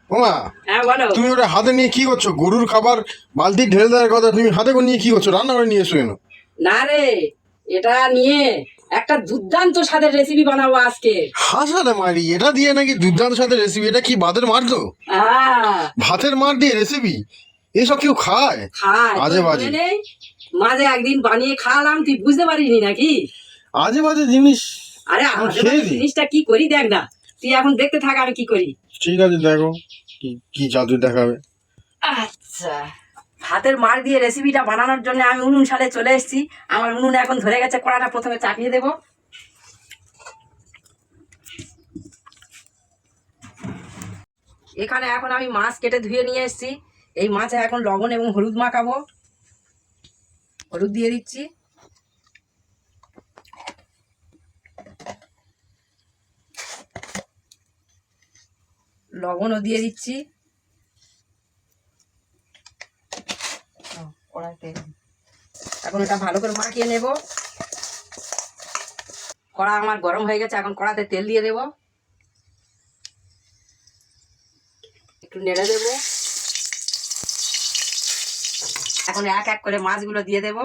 ওমা, হ্যাঁ বলো। তুমি ওটা হাতে নিয়ে কি করছো? গরুর খাবার বালতি ঢেলে দেওয়ার কথা, তুমি হাতে করে নিয়ে কি করছো? রান্না করে নিয়ে এসো কেন? না রে, এটা নিয়ে একটা দুর্দান্ত স্বাদের রেসিপি বানাবো আজকে। হাসালে মারি, এটা দিয়ে নাকি দুর্দান্ত সাথে রেসিপি? এটা কি ভাতের মার তো? হ্যাঁ, ভাতের মার দিয়ে রেসিপি? এসব কেউ খায়? খায় আজে তুই বাজে, বলে নেই। মাঝে একদিন বানিয়ে খাওয়ালাম, তুই বুঝতে পারিনি নাকি? আজে বাজে জিনিস। আরে আমি আমাদের খেয়ে বাড়ির দিই। জিনিসটা কি করি দেখ না। তুই এখন দেখতে থাক আমি কি করি। ঠিক আছে, দেখো কি কি জাদু দেখাবে। আচ্ছা, ভাতের মার দিয়ে রেসিপিটা বানানোর জন্য আমি উনুন সালে চলে এসেছি। আমার উনুনে এখন ধরে গেছে, কড়াটা প্রথমে চাপিয়ে দেবো। এখানে এখন আমি মাছ কেটে ধুয়ে নিয়ে এসেছি। এই মাছে এখন লবণ এবং হলুদ মাখাবো। হলুদ দিয়ে দিচ্ছি, লবণও দিয়ে দিচ্ছি। কড়াইতে এখন এটা ভালো করে মাখিয়ে নেব। কড়া আমার গরম হয়ে গেছে, এখন কড়াতে তেল দিয়ে দেব। একটু নেড়ে দেব। এখন এক এক করে মাছগুলো দিয়ে দেব।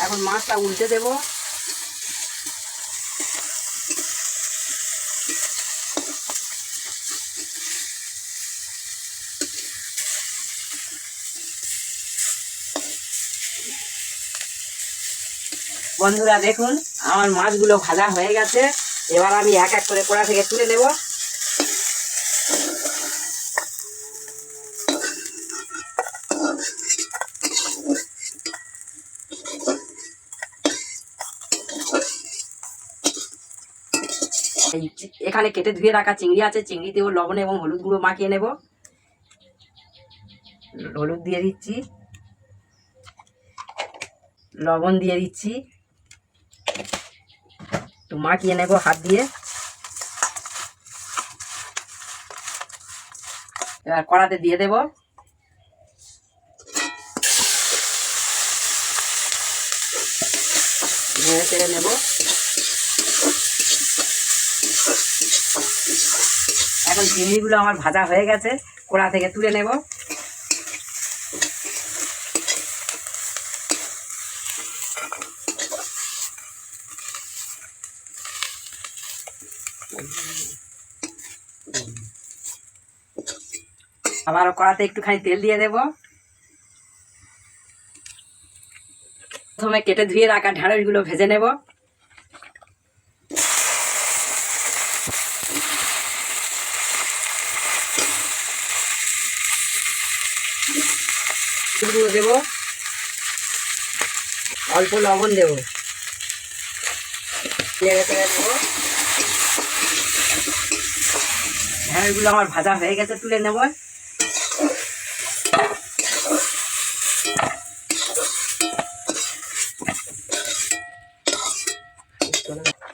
এখন মাছটা উল্টে দেব। বন্ধুরা দেখুন, আমার মাছগুলো ভাজা হয়ে গেছে। এবার আমি এক এক করে কড়া থেকে তুলে নেব। এখানে কেটে ধুয়ে রাখা চিংড়ি আছে, চিংড়িতেও লবণ এবং হলুদ গুঁড়ো মাখিয়ে নেব। হলুদ দিয়ে দিচ্ছি, লবণ দিয়ে দিচ্ছি, একটু মাখিয়ে নেব হাত দিয়ে। এবার কড়াতে দিয়ে দেব। নেড়ে চেড়ে নেব। এখন চিংড়িগুলো আমার ভাজা হয়ে গেছে, কড়া থেকে তুলে নেব। আবার কড়াতে একটুখানি তেল দিয়ে দেব। প্রথমে কেটে ধুয়ে রাখা ঢেঁড়সগুলো ভেজে নেব। গুঁড়ো দেব, অল্প লবণ দেব, নেড়ে চেড়ে দেব। ঢেঁড়সগুলো আমার ভাজা হয়ে গেছে, তুলে নেব।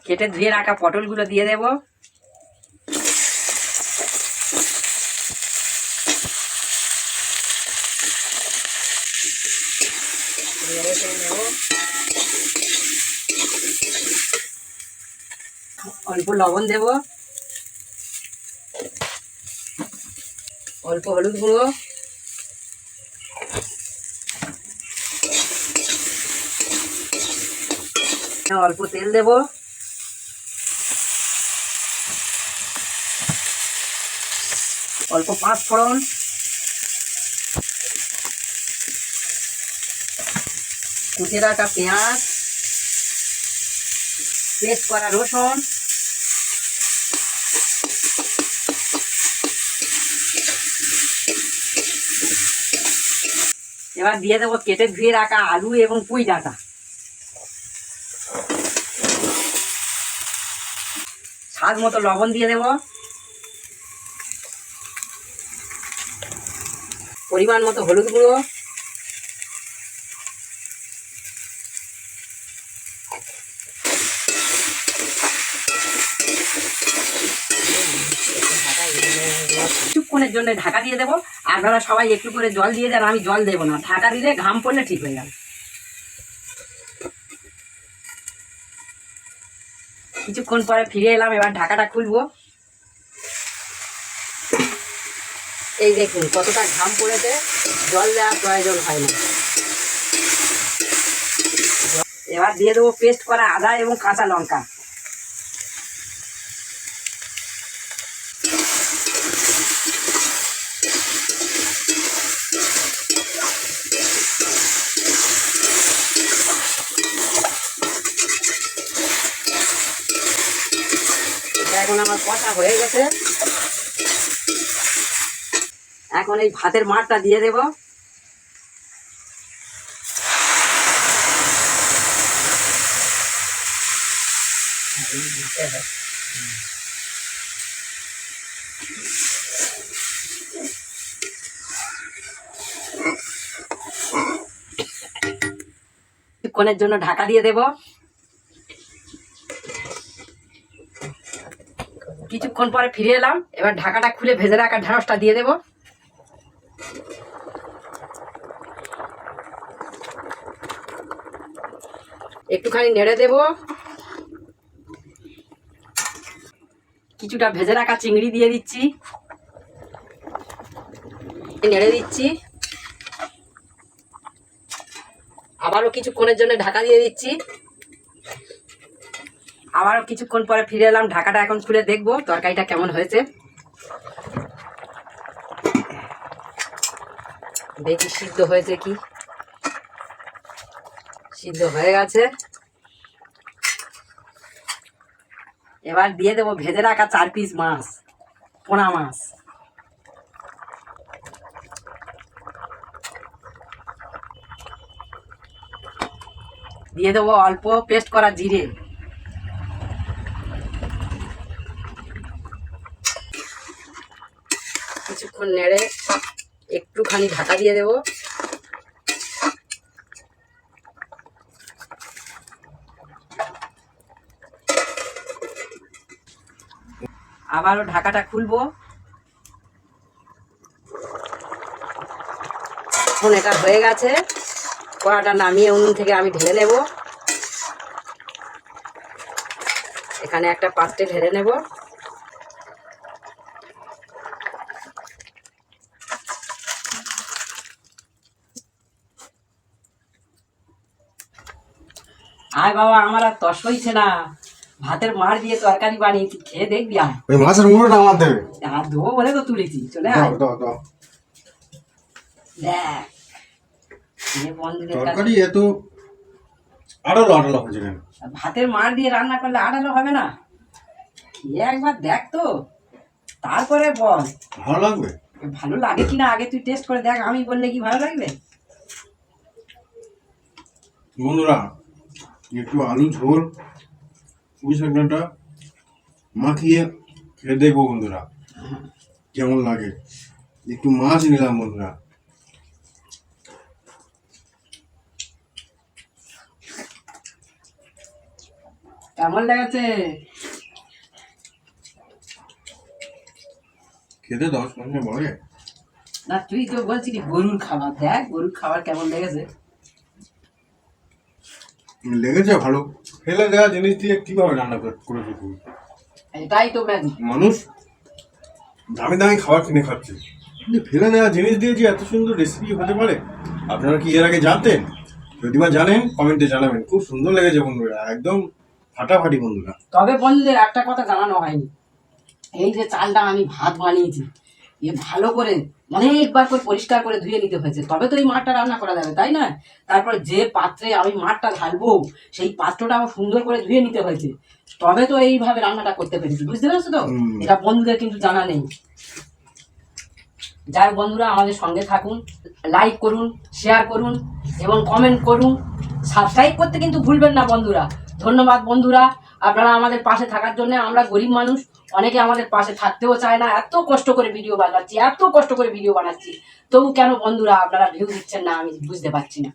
কেটে ধুয়ে রাখা পটলগুলো দিয়ে দেব। নেড়ে চেড়ে নেব। অল্প লবণ দেব, অল্প হলুদ গুঁড়ো, অল্প তেল দেব। অল্প পাঁচ ফোড়ন, কুচে রাখা পেঁয়াজ, পেস্ট করা রসুন, এবার দিয়ে দেবো কেটে ধুয়ে রাখা আলু এবং পুঁই ডাঁটা। স্বাদ মতো লবণ দিয়ে দেব, পরিমাণ মতো হলুদ গুঁড়ো, কিছুক্ষণ কিছুক্ষণের জন্য ঢাকা দিয়ে দেবো। আপনারা সবাই একটু করে জল দিয়ে দেন, আমি জল দেবো না, ঢাকা দিলে ঘাম পড়লে ঠিক হয়ে যাবে। কিছুক্ষণ পরে ফিরে এলাম, এবার ঢাকাটা খুলবো। এই দেখুন কতটা ঘাম পড়েছে, জল দেওয়ার প্রয়োজন হয় না। এবার দিয়ে দেবো পেস্ট করা আদা এবং কাঁচা লঙ্কা। এখন আমার কষা হয়ে গেছে, এখন এই ভাতের মারটা দিয়ে দেব। কিছুক্ষণের জন্য ঢাকা দিয়ে দেব। কিছুক্ষণ পরে ফিরে এলাম, এবার ঢাকাটা খুলে ভেজে রাখা ঢেঁড়সটা দিয়ে দেব। একটুখানি নেড়ে দেব। কিছুটা ভেজে রাখা চিংড়ি দিয়ে দিচ্ছি, নেড়ে দিচ্ছি। আবারও কিছুক্ষণের জন্য ঢাকা দিয়ে দিচ্ছি। আবারও কিছুক্ষণ পরে ফিরে এলাম, ঢাকাটা এখন খুলে দেখবো তরকারিটা কেমন হয়েছে। দেখি সিদ্ধ হয়েছে কি। সিদ্ধ হয়ে গেছে। এবার দিয়ে দেবো ভেজে রাখা 4 পিস মাছ, পোনা মাছ। দিয়ে দেবো অল্প পেস্ট করা জিরে। কিছুক্ষণ নেড়ে একটুখানি ঢাকা দিয়ে দেবো। আবারও ঢাকাটা খুলবো। এখন এটা হয়ে গেছে, কড়াটা নামিয়ে উনুন থেকে আমি ঢেলে নেব। এখানে একটা পাত্রে ঢেলে নেব। আয় বাবা, আমার আর তস হইছে না, ভাতের মার দিয়ে তরকারি বানিয়েছি, খেয়ে দেখবি আয়। ওই মাছের মুড়োটা আমার দেবে। হাত ধোবো বলে তো তুলেছি, চলে আয়। দেখ বন্ধুদের কাছে তরকারি এত আড়ালো আড়ালো হয়েছে কেন? ভাতের মার দিয়ে রান্না করলে আড়ালো হবে না? খেয়ে একবার দেখ তো, তারপরে বল ভালো লাগবে। ভালো লাগে কিনা আগে তুই টেস্ট করে দেখ, আমি বললে কি ভালো লাগবে? বন্ধুরা একটু আলু ঝোল পুঁই শাক ডাঁটা মাখিয়ে খেয়ে দেখবো বন্ধুরা কেমন লাগে। একটু মাছ নিলাম বন্ধুরা। কেমন লেগেছে? খেতে 10 মিনিট বলে না, তুই তো বলছিলি গরুর খাবার, দেখ গরুর খাবার কেমন লেগেছে। লেগেছে ভালো। ফেলে দেওয়া জিনিস দিয়ে কিভাবে রান্না করেছো তুমি? এটাই তো ম্যাজিক। মানুষ দামি দামি খাবার কিনে খাচ্ছে, কিন্তু ফেলে দেওয়া জিনিস দিয়ে যে এত সুন্দর রেসিপি হতে পারে আপনারা কি এর আগে জানতেন? যদি বা জানেন কমেন্টে জানাবেন। খুব সুন্দর লেগেছে বন্ধুরা, একদম ফাটাফাটি বন্ধুরা। তবে বন্ধুদের একটা কথা জানানো হয়নি, এই যে চালটা আমি ভাত বানিয়েছি, এ ভালো করে অনেকবার করে পরিষ্কার করে ধুয়ে নিতে হয়েছে, তবে তো এই মাঠটা রান্না করা যাবে, তাই না? তারপর যে পাত্রে আমি মাঠটা ঢালবো সেই পাত্রটা আমার সুন্দর করে ধুয়ে নিতে হয়েছে, তবে তো এইভাবে রান্নাটা করতে পেরেছি, বুঝতে পারছো তো? এটা বন্ধুদের কিন্তু জানা নেই। যাই বন্ধুরা, আমাদের সঙ্গে থাকুন, লাইক করুন, শেয়ার করুন এবং কমেন্ট করুন, সাবস্ক্রাইব করতে কিন্তু ভুলবেন না বন্ধুরা। ধন্যবাদ বন্ধুরা, আপনারা আমাদের পাশে থাকার জন্য। আমরা গরিব মানুষ, অনেকে আমাদের পাশে থাকতেও চায় না, এত কষ্ট করে ভিডিও বানাচ্ছি, তবু কেন বন্ধুরা আপনারা ভিউ দিচ্ছেন না, আমি বুঝতে পারছি না।